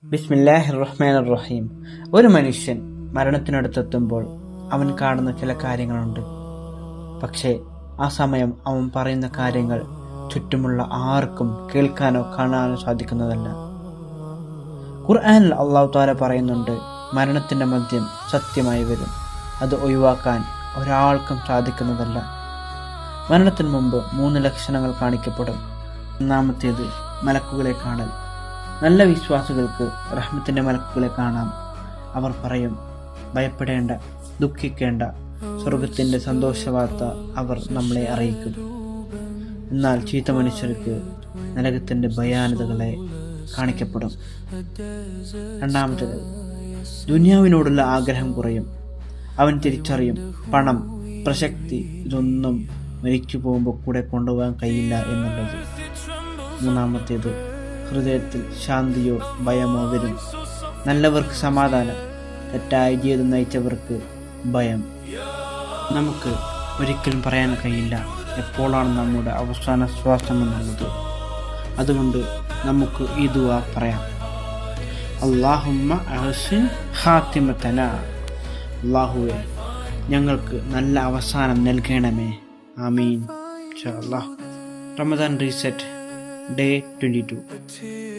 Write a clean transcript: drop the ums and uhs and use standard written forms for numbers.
ബിസ്മില്ലാഹിർ റഹ്മാനിർ റഹീം. ഒരു മനുഷ്യൻ മരണത്തിനടുത്തെത്തുമ്പോൾ അവൻ കാണുന്ന ചില കാര്യങ്ങളുണ്ട്. പക്ഷേ ആ സമയം അവൻ പറയുന്ന കാര്യങ്ങൾ ചുറ്റുമുള്ള ആർക്കും കേൾക്കാനോ കാണാനോ സാധിക്കുന്നതല്ല. ഖുർആനിൽ അല്ലാഹു തആല പറയുന്നുണ്ട്, മരണത്തിൻ്റെ മദ്യം സത്യമായി വരും, അത് ഒഴിവാക്കാൻ ഒരാൾക്കും സാധിക്കുന്നതല്ല. മരണത്തിന് മുമ്പ് 3 ലക്ഷണങ്ങൾ കാണിക്കപ്പെടും. ഒന്നാമത്തേത് മലക്കുകളെ കാണൽ. നല്ല വിശ്വാസികൾക്ക് റഹ്മത്തിൻ്റെ മലക്കുകളെ കാണാം. അവർ പറയും, ഭയപ്പെടേണ്ട, ദുഃഖിക്കേണ്ട, സ്വർഗത്തിൻ്റെ സന്തോഷവാർത്ത അവർ നമ്മളെ അറിയിക്കും. എന്നാൽ ചീത്ത മനുഷ്യർക്ക് നരകത്തിൻ്റെ ഭയാനതകളെ കാണിക്കപ്പെടും. രണ്ടാമത്തേത് ദുനിയാവിനോടുള്ള ആഗ്രഹം കുറയും. അവൻ തിരിച്ചറിയും, പണം, പ്രശസ്തി ഇതൊന്നും മരിച്ചു പോകുമ്പോൾ കൂടെ കൊണ്ടുപോകാൻ കഴിയില്ല എന്നുള്ളത്. മൂന്നാമത്തേത് ഹൃദയത്തിൽ ശാന്തിയോ ഭയമോ വരും. നല്ലവർക്ക് സമാധാനം, തെറ്റായ ജീവിതം നയിച്ചവർക്ക് ഭയം. നമുക്ക് ഒരിക്കലും പറയാൻ കഴിയില്ല എപ്പോഴാണ് നമ്മുടെ അവസാന ശ്വാസം എന്നുള്ളത്. അതുകൊണ്ട് നമുക്ക് ഈ ദുആ പറയാം, അല്ലാഹുമ്മ അഹ്സിൻ ഖാത്തിമതനാ. അല്ലാഹുവേ, ഞങ്ങൾക്ക് നല്ല അവസാനം നൽകണമേ. ആമീൻ. ഇൻഷാ അല്ലാഹ്. Ramadan reset day 22.